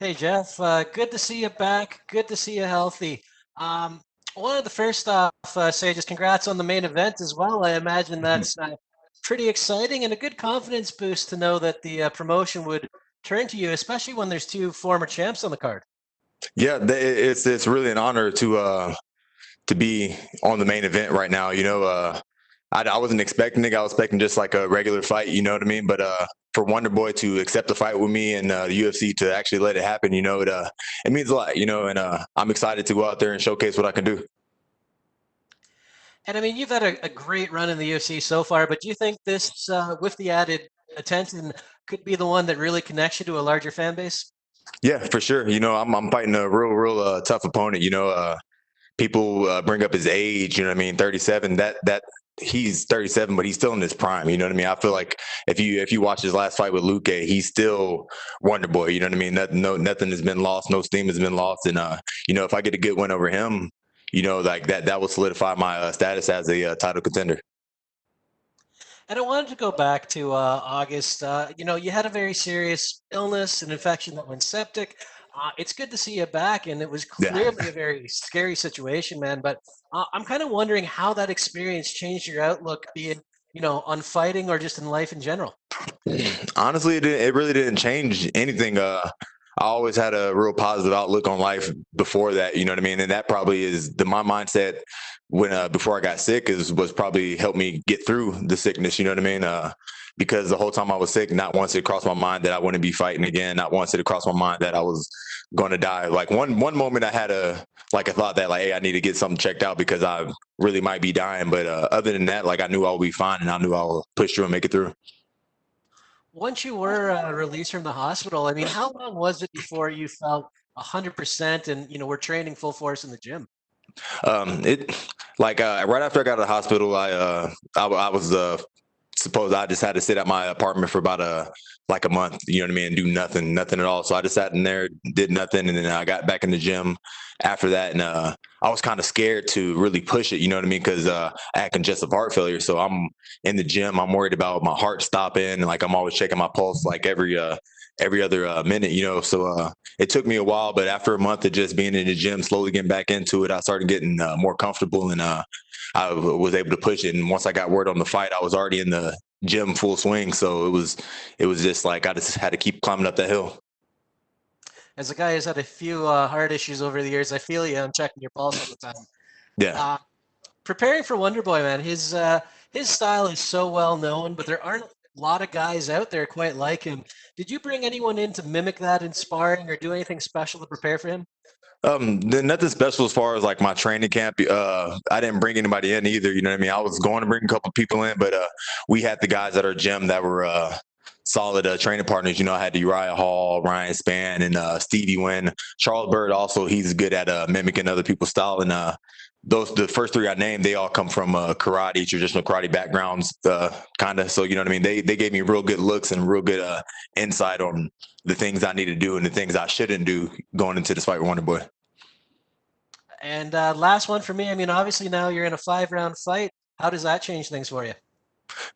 Hey Jeff, good to see you back. Good to see you healthy. Um, I wanted to first off say just congrats on the main event as well. I imagine that's pretty exciting and a good confidence boost to know that the promotion would turn to you, especially when there's two former champs on the card. Yeah, it's really an honor to be on the main event right now. I wasn't expecting it. I was expecting just like a regular fight. You know what I mean? But for Wonderboy to accept the fight with me and the UFC to actually let it happen, it means a lot. And I'm excited to go out there and showcase what I can do. And I mean, you've had a great run in the UFC so far, but do you think this, with the added attention, could be the one that really connects you to a larger fan base? Yeah, for sure. I'm fighting a real tough opponent. People bring up his age. You know what I mean? 37. That he's 37, but he's still in his prime. You know what I mean? I feel like if you watch his last fight with Luke, he's still Wonder Boy. You know what I mean? Nothing has been lost. No steam has been lost. And if I get a good win over him, like that will solidify my status as a title contender. And I wanted to go back to August. You had a very serious illness, an infection that went septic. It's good to see you back, and it was Yeah. clearly a very scary situation, man. But I'm kind of wondering how that experience changed your outlook, be it, on fighting or just in life in general. Honestly, it really didn't change anything. I always had a real positive outlook on life before that. You know what I mean? And that probably is my mindset when before I got sick was probably helped me get through the sickness. You know what I mean? Because the whole time I was sick, not once it crossed my mind that I wouldn't be fighting again. Not once it crossed my mind that I was going to die. Like one moment I had a thought that hey, I need to get something checked out because I really might be dying. But other than that, I knew I would be fine and I knew I would push through and make it through. Once you were released from the hospital, I mean, how long was it before you felt 100% and, were training full force in the gym? It right after I got out of the hospital, I was suppose I just had to sit at my apartment for about a month, you know what I mean, and do nothing at all. So I just sat in there, did nothing, and then I got back in the gym after that, and I was kind of scared to really push it, you know what I mean, because I had congestive heart failure. So I'm in the gym, I'm worried about my heart stopping, and I'm always checking my pulse every other minute, So it took me a while, but after a month of just being in the gym, slowly getting back into it, I started getting more comfortable and I was able to push it. And once I got word on the fight, I was already in the gym full swing. So it was just like I just had to keep climbing up that hill. As a guy who's had a few heart issues over the years, I feel you. I'm checking your pulse all the time. Yeah. Uh, Preparing for Wonderboy, man, his style is so well known, but there aren't a lot of guys out there quite like him. Did you bring anyone in to mimic that in sparring or do anything special to prepare for him? Then nothing special as far as my training camp. I didn't bring anybody in either. You know what I mean? I was going to bring a couple people in, but we had the guys at our gym that were solid training partners. I had Uriah Hall, Ryan Spann, and Stevie Wynn. Charles Bird also, he's good at mimicking other people's style. And the first three I named, they all come from karate, traditional karate backgrounds, kind of. So you know what I mean. They gave me real good looks and real good insight on the things I need to do and the things I shouldn't do going into this fight with Wonderboy. And last one for me. I mean, obviously now you're in a 5-round fight. How does that change things for you?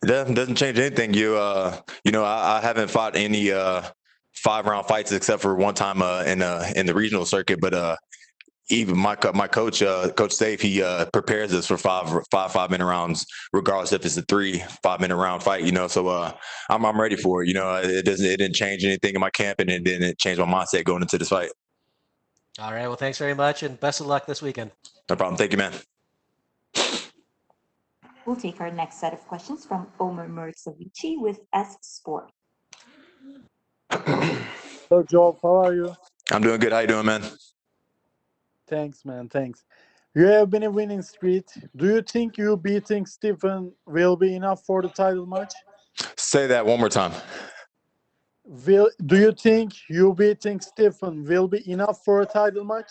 It doesn't change anything. I haven't fought any 5-round fights except for one time in the regional circuit, but even my coach, Coach Safe, he prepares us for five-minute rounds, regardless if it's a 3 5-minute round fight. So I'm ready for it. It didn't change anything in my camp, and it didn't change my mindset going into this fight. All right. Well, thanks very much, and best of luck this weekend. No problem. Thank you, man. We'll take our next set of questions from Omer Murtsavici with S Sport. Hello, Geoff. How are you? I'm doing good. How you doing, man? Thanks, man. Thanks. You have been a winning streak. Do you think you beating Stephen will be enough for the title match? Say that one more time. Do you think you beating Stephen will be enough for a title match?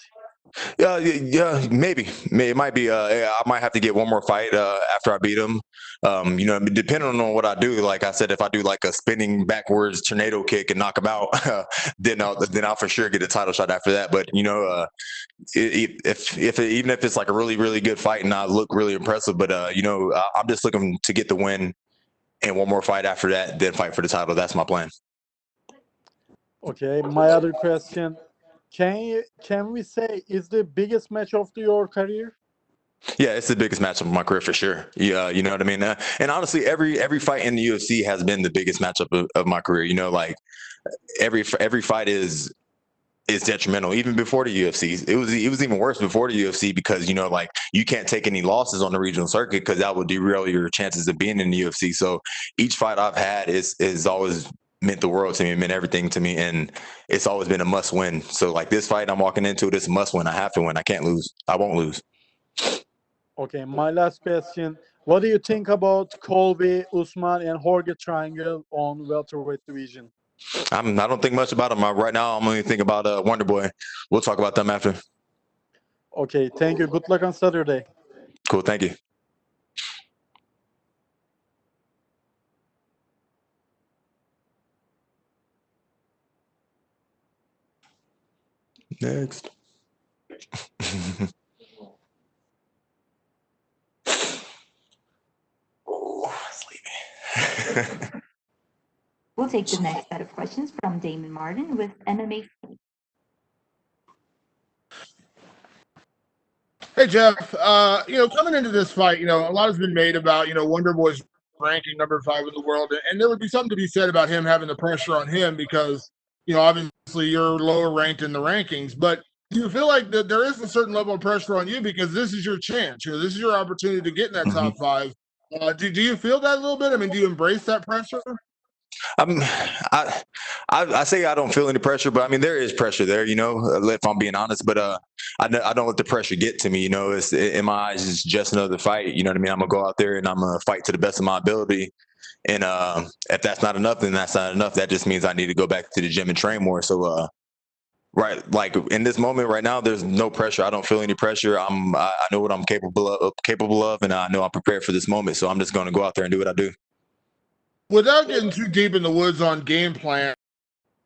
Yeah, maybe. It might be. I might have to get one more fight after I beat him. Depending on what I do. Like I said, if I do a spinning backwards tornado kick and knock him out, then I'll for sure get a title shot after that. But even if it's a really really good fight and I look really impressive, but I'm just looking to get the win and one more fight after that, then fight for the title. That's my plan. Okay. My other question: Can we say is the biggest match of your career? Yeah, it's the biggest matchup of my career for sure. Yeah, you know what I mean. And honestly, every fight in the UFC has been the biggest matchup of my career. You know, like every fight is detrimental. Even before the UFC, it was even worse before the UFC because you know, like you can't take any losses on the regional circuit because that would derail your chances of being in the UFC. So each fight I've had is always meant the world to me, meant everything to me, and it's always been a must win. So like this fight I'm walking into, this must win. I have to win. I can't lose. I won't lose. Okay, my last question. What do you think about Colby, Usman, and Jorge Triangle on welterweight division? I don't think much about them right now. I'm only thinking about Wonderboy. We'll talk about them after. Okay, thank you. Good luck on Saturday. Cool. Thank you. Next. Oh, sleepy. We'll take the next set of questions from Damon Martin with MMA. Hey Geoff, coming into this fight, a lot has been made about, Wonderboy's ranking number 5 in the world, and there would be something to be said about him having the pressure on him because, obviously you're lower ranked in the rankings. But do you feel like that there is a certain level of pressure on you because this is your chance? This is your opportunity to get in that top 5. Do you feel that a little bit? I mean, do you embrace that pressure? I say I don't feel any pressure, but I mean there is pressure there, if I'm being honest. But I don't let the pressure get to me. It's in my eyes, it's just another fight. You know what I mean? I'm gonna go out there and I'm gonna fight to the best of my ability. And if that's not enough, then that's not enough. That just means I need to go back to the gym and train more. So right, like in this moment right now, there's no pressure. I don't feel any pressure. I know what I'm capable of, and I know I'm prepared for this moment. So I'm just gonna go out there and do what I do. Without getting too deep in the woods on game plan,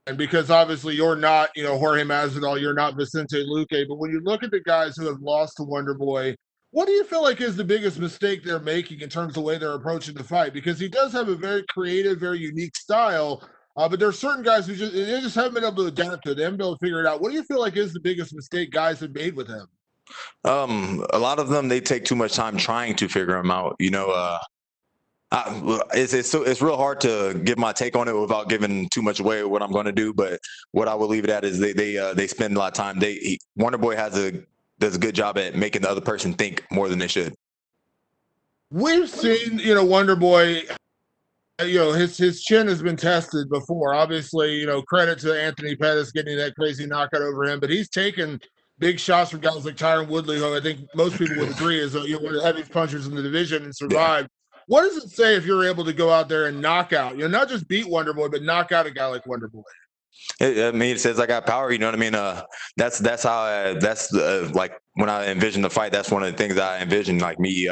and because obviously you're not, Jorge Masvidal, you're not Vicente Luque, but when you look at the guys who have lost to Wonderboy, what do you feel like is the biggest mistake they're making in terms of the way they're approaching the fight? Because he does have a very creative, very unique style, but there are certain guys who they just haven't been able to adapt to it. They haven't been able to figure it out. What do you feel like is the biggest mistake guys have made with him? A lot of them, they take too much time trying to figure them out. It's real hard to give my take on it without giving too much away of what I'm going to do. But what I will leave it at is they spend a lot of time. Wonderboy does a good job at making the other person think more than they should. We've seen, Wonderboy, his chin has been tested before. Obviously, credit to Anthony Pettis getting that crazy knockout over him, but he's taken big shots from guys like Tyron Woodley, who I think most people would agree is one of the heaviest punchers in the division and survived. Yeah. What does it say if you're able to go out there and knock out, not just beat Wonderboy, but knock out a guy like Wonderboy? It says I got power. You know what I mean? That's how like when I envision the fight, that's one of the things I envision, like me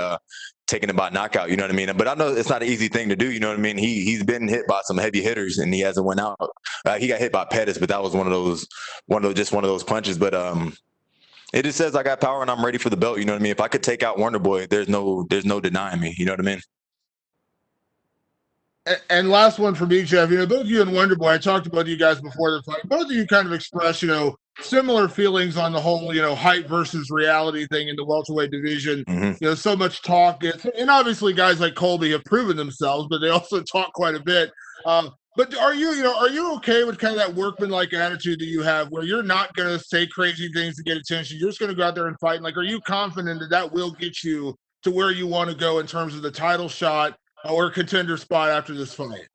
taking it by knockout. You know what I mean? But I know it's not an easy thing to do. You know what I mean? He's been hit by some heavy hitters and he hasn't went out. He got hit by Pettis, but that was one of those punches. But it just says I got power and I'm ready for the belt. You know what I mean? If I could take out Wonderboy, there's no denying me. You know what I mean? And last one for me, Geoff, both you and Wonderboy, I talked about you guys before the fight. Both of you kind of expressed, similar feelings on the whole, hype versus reality thing in the welterweight division. Mm-hmm. So much talk. And obviously guys like Colby have proven themselves, but they also talk quite a bit. But are you okay with kind of that workman-like attitude that you have where you're not going to say crazy things to get attention? You're just going to go out there and fight. And, are you confident that will get you to where you want to go in terms of the title shot or contender spot after this fight?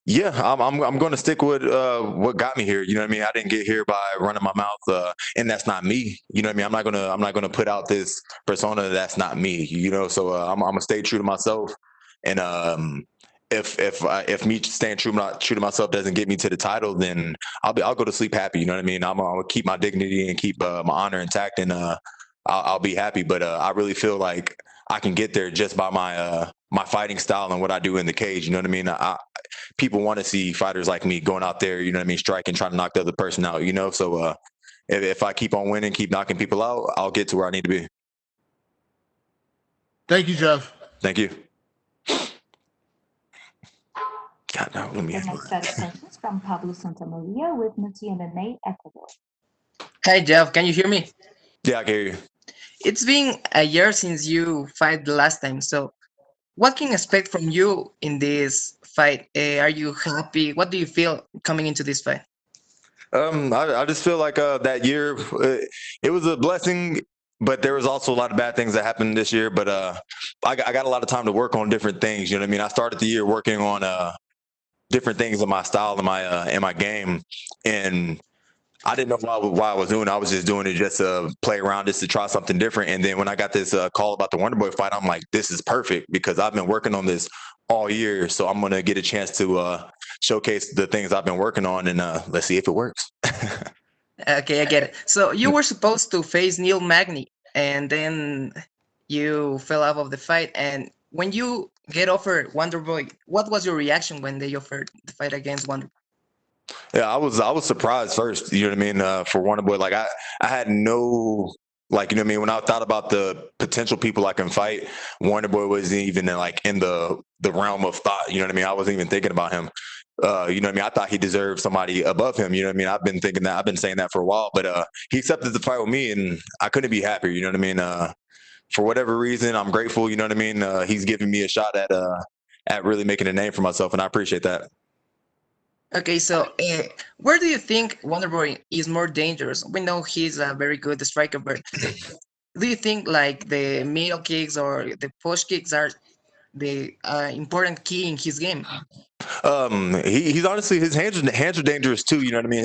Yeah, I'm going to stick with what got me here. You know what I mean? I didn't get here by running my mouth, and that's not me. You know what I mean? I'm not gonna put out this persona that's not me. So I'm gonna stay true to myself. And if me staying true to myself doesn't get me to the title, then I'll go to sleep happy. You know what I mean? I'm gonna keep my dignity and keep my honor intact, and I'll be happy. But I really feel like I can get there just by my fighting style and what I do in the cage. You know what I mean? People want to see fighters like me going out there, you know what I mean, striking, trying to knock the other person out, So if I keep on winning, keep knocking people out, I'll get to where I need to be. Thank you, Geoff. Thank you. God, no, let me The next set of questions from Pablo Santamaria with Multi MMA Ecuador. Hi, Jeff. Can you hear me? Yeah, I can hear you. It's been a year since you fight the last time. So, what can I expect from you in this fight? Are you happy? What do you feel coming into this fight? I just feel like that year it was a blessing, but there was also a lot of bad things that happened this year. But I got a lot of time to work on different things. You know what I mean? I started the year working on different things in my style and my game, and I didn't know why I was doing it. I was just doing it just to play around, just to try something different. And then when I got this call about the Wonderboy fight, I'm like, this is perfect because I've been working on this all year. So I'm going to get a chance to showcase the things I've been working on, and let's see if it works. Okay, I get it. So, you were supposed to face Neil Magny, and then you fell out of the fight. And when you get offered Wonderboy, what was your reaction when they offered the fight against Wonderboy? Yeah, I was surprised first. You know what I mean? For Wonderboy, like I had no, like, you know what I mean. When I thought about the potential people I can fight, Wonderboy wasn't even like in the realm of thought. You know what I mean? I wasn't even thinking about him. You know what I mean? I thought he deserved somebody above him. You know what I mean? I've been thinking that. I've been saying that for a while. But he accepted the fight with me, and I couldn't be happier. You know what I mean? For whatever reason, I'm grateful. You know what I mean? He's giving me a shot at really making a name for myself, and I appreciate that. Okay, so where do you think Wonderboy is more dangerous? We know he's a very good striker, but do you think like the middle kicks or the push kicks are the important key in his game? He's honestly, his hands are dangerous too. You know what I mean?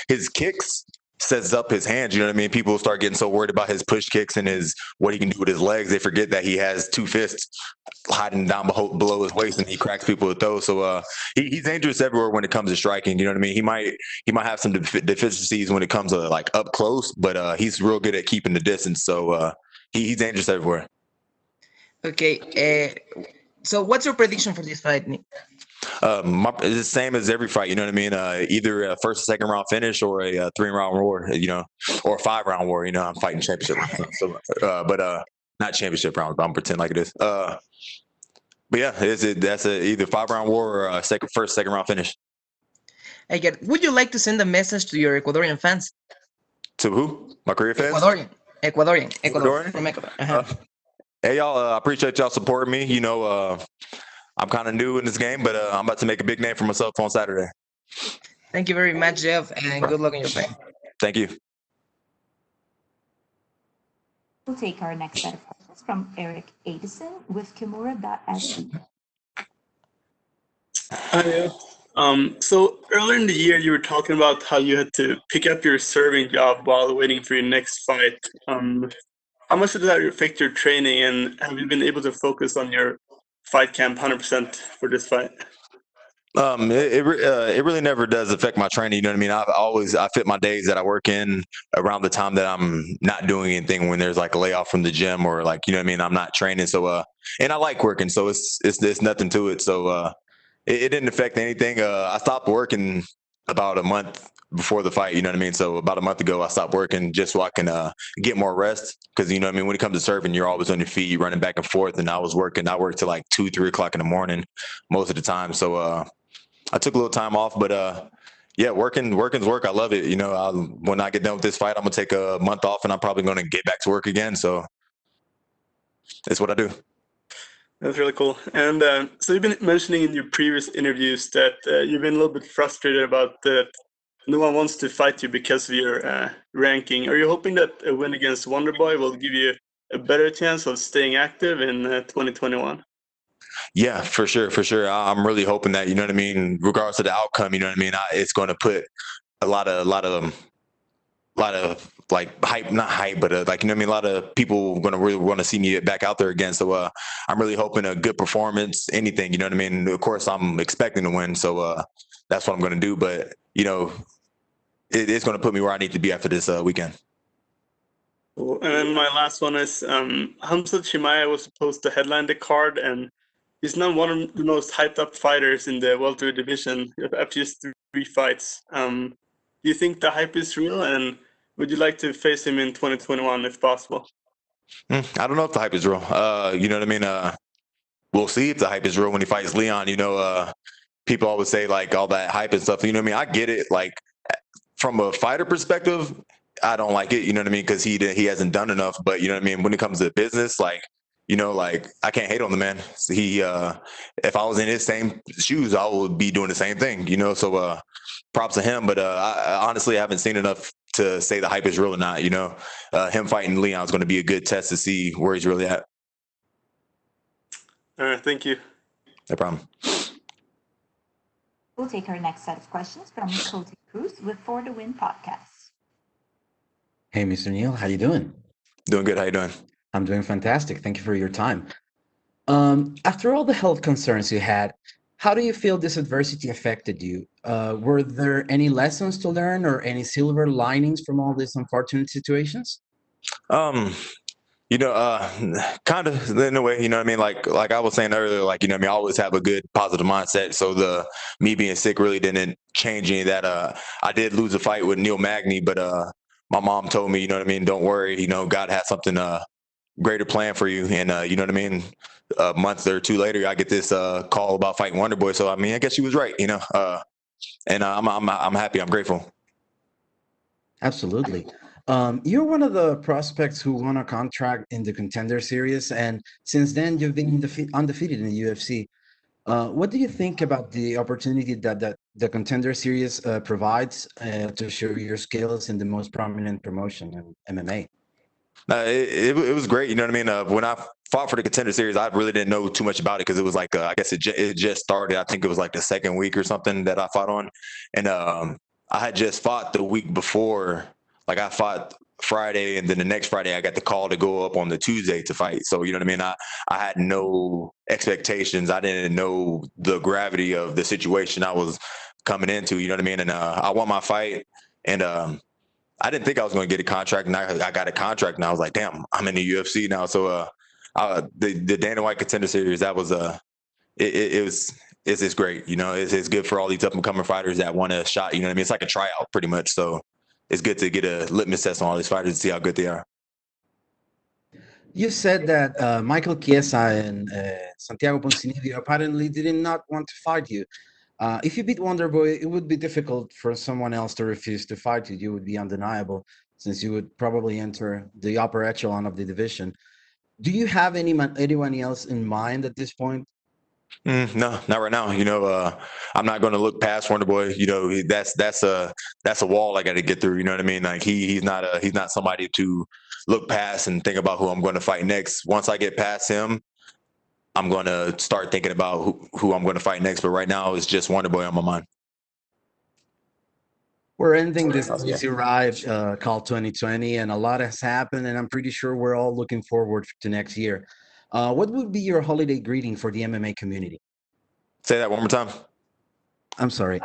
His kicks sets up his hands. You know what I mean? People start getting so worried about his push kicks and his what he can do with his legs, they forget that he has two fists hiding down below his waist, and he cracks people with those. So he's dangerous everywhere when it comes to striking. You know what I mean? He might have some deficiencies when it comes to like up close, but he's real good at keeping the distance. So he's dangerous everywhere. Okay, so what's your prediction for this fight, Nick? It's the same as every fight. You know what I mean? Either a first or second round finish, or a 3-round war. You know, or a 5-round war. You know, I'm fighting championship rounds. So, but not championship rounds. But I'm pretending like it is. But yeah, that's a either 5-round war or a first, second round finish. I get. Would you like to send a message to your Ecuadorian fans? To who? My career fans? Ecuador from Ecuador. Hey y'all, I appreciate y'all supporting me. You know, I'm kind of new in this game, but I'm about to make a big name for myself on Saturday. Thank you very much, Jeff, and good luck in your fight. Thank you. We'll take our next set of questions from Eric Addison with Kimura.se. Hi. So earlier in the year, you were talking about how you had to pick up your serving job while waiting for your next fight. How much did that affect your training, and have you been able to focus on your fight camp 100% for this fight? It really never does affect my training. You know what I mean? I fit my days that I work in around the time that I'm not doing anything, when there's like a layoff from the gym, or like, you know what I mean, I'm not training. So and I like working, so it's nothing to it. So it didn't affect anything. I stopped working about a month before the fight. You know what I mean? So about a month ago, I stopped working just so I can get more rest. Because, you know what I mean, when it comes to serving, you're always on your feet, you're running back and forth. And I worked till like 2-3 o'clock in the morning most of the time. So I took a little time off, but yeah, working's work. I love it. You know, when I get done with this fight, I'm gonna take a month off, and I'm probably gonna get back to work again. So it's what I do. That's really cool. And so you've been mentioning in your previous interviews that you've been a little bit frustrated about that no one wants to fight you because of your ranking. Are you hoping that a win against Wonderboy will give you a better chance of staying active in 2021? Yeah, for sure. I'm really hoping that, you know what I mean, regardless of the outcome, you know what I mean, it's going to put a lot of like hype, not hype, but like, you know what I mean, a lot of people going to really want to see me back out there again. So I'm really hoping a good performance, anything, you know what I mean. Of course, I'm expecting to win, so that's what I'm going to do. But, you know, it's going to put me where I need to be after this weekend. Cool. And then my last one is Khamzat Chimaev was supposed to headline the card, and he's now one of the most hyped up fighters in the welterweight division after just 3 fights. Do you think the hype is real, and would you like to face him in 2021 if possible? I don't know if the hype is real. You know what I mean? We'll see if the hype is real when he fights Leon. You know, people always say like all that hype and stuff. You know what I mean? I get it. Like, from a fighter perspective, I don't like it. You know what I mean? Because he hasn't done enough. But you know what I mean. When it comes to business, like like I can't hate on the man. He if I was in his same shoes, I would be doing the same thing. So props to him. But I honestly haven't seen enough to say the hype is real or not. Him fighting Leon is going to be a good test to see where he's really at. All right, thank you. No problem. We'll take our next set of questions from Cody Cruz with For the Win podcast. Hey, Mr. Neal, how you doing? Doing good. How you doing? I'm doing fantastic. Thank you for your time. After all the health concerns you had, how do you feel this adversity affected you? Were there any lessons to learn or any silver linings from all these unfortunate situations? Kind of in a way, you know what I mean? Like I was saying earlier, like, I always have a good positive mindset. So me being sick really didn't change any of that. I did lose a fight with Neil Magny, but my mom told me, you know what I mean? Don't worry, God has something greater plan for you. And you know what I mean? A month or two later, I get this call about fighting Wonderboy. So I guess she was right, and I'm happy. I'm grateful. Absolutely. You're one of the prospects who won a contract in the Contender Series, and since then you've been undefeated in the UFC. What do you think about the opportunity that the Contender Series provides to show your skills in the most prominent promotion in MMA? It was great. You know what I mean? When I fought for the Contender Series, I really didn't know too much about it because it was like, I guess it just started. I think it was like the second week or something that I fought on. And I had just fought the week before. Like I fought Friday, and then the next Friday I got the call to go up on the Tuesday to fight. So, you know what I mean? I had no expectations. I didn't know the gravity of the situation I was coming into, you know what I mean? And I won my fight, and I didn't think I was going to get a contract, and I got a contract, and I was like, damn, I'm in the UFC now. So the Dana White Contender Series, that was it's great. It's good for all these up and coming fighters that want a shot. You know what I mean? It's like a tryout pretty much. So it's good to get a litmus test on all these fighters to see how good they are. You said that Michael Chiesa and Santiago Ponzinibbio apparently did not want to fight you. If you beat Wonderboy, it would be difficult for someone else to refuse to fight you. You would be undeniable, since you would probably enter the upper echelon of the division. Do you have anyone else in mind at this point? No, not right now. I'm not going to look past Wonderboy. That's a wall I got to get through. You know what I mean? Like he's not somebody to look past and think about who I'm going to fight next. Once I get past him, I'm going to start thinking about who I'm going to fight next. But right now, it's just Wonderboy on my mind. We're ending this crazy ride called 2020, and a lot has happened, and I'm pretty sure we're all looking forward to next year. What would be your holiday greeting for the MMA community? Say that one more time. I'm sorry.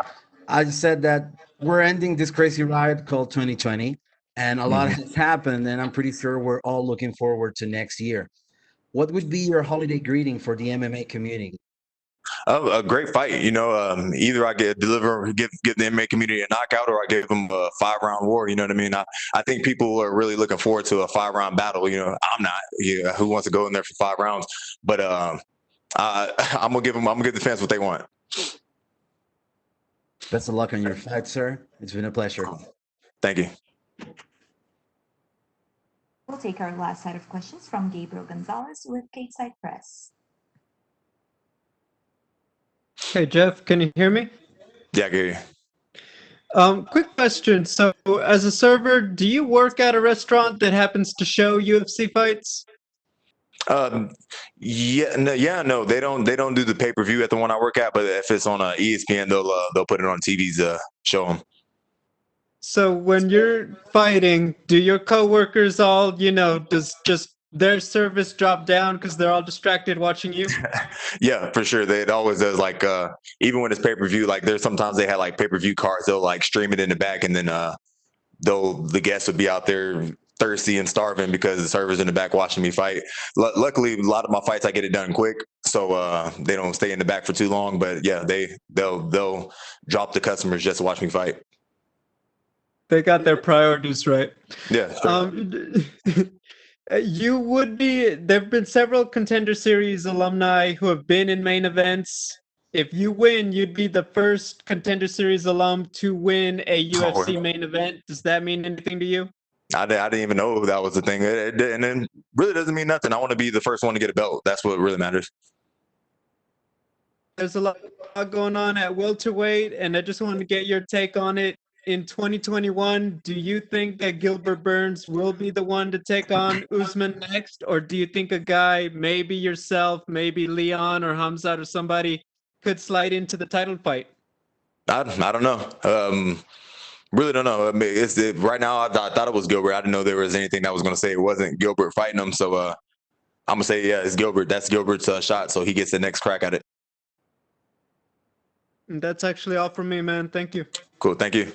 I said that we're ending this crazy ride called 2020, and a lot has happened, and I'm pretty sure we're all looking forward to next year. What would be your holiday greeting for the MMA community? A great fight. Either I give the MMA community a knockout, or I give them a 5-round war. You know what I mean? I think people are really looking forward to a 5-round battle. I'm not. Yeah, who wants to go in there for 5 rounds? But I'm gonna give the fans what they want. Best of luck on your fight, sir. It's been a pleasure. Thank you. We'll take our last set of questions from Gabriel Gonzalez with Stateside Press. Hey, Geoff, can you hear me? Yeah, I hear you. Quick question. So, as a server, do you work at a restaurant that happens to show UFC fights? No, they don't do the pay-per-view at the one I work at, but if it's on ESPN, they'll put it on TVs to show them. So when you're fighting, do your coworkers all, does just their service drop down because they're all distracted watching you? Yeah, for sure. It always does. Like even when it's pay-per-view, like there's sometimes they have like pay-per-view cards. They'll like stream it in the back, and then the guests would be out there thirsty and starving because the server's in the back watching me fight. Luckily, a lot of my fights I get it done quick, so they don't stay in the back for too long. But yeah, they'll drop the customers just to watch me fight. They got their priorities right. Yeah. Sure. There've been several Contender Series alumni who have been in main events. If you win, you'd be the first Contender Series alum to win a UFC main event. Does that mean anything to you? I didn't even know that was the thing. And then really doesn't mean nothing. I want to be the first one to get a belt. That's what really matters. There's a lot going on at welterweight, and I just wanted to get your take on it. In 2021, do you think that Gilbert Burns will be the one to take on Usman next, or do you think a guy, maybe yourself, maybe Leon or Khamzat or somebody, could slide into the title fight? I don't know. Really don't know. I mean, right now. I thought it was Gilbert. I didn't know there was anything that was going to say it wasn't Gilbert fighting him. So I'm gonna say yeah, it's Gilbert. That's Gilbert's shot. So he gets the next crack at it. And that's actually all from me, man. Thank you. Cool. Thank you.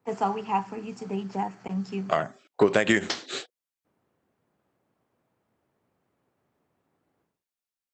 That's all we have for you today, Geoff. Thank you. All right. Cool. Thank you.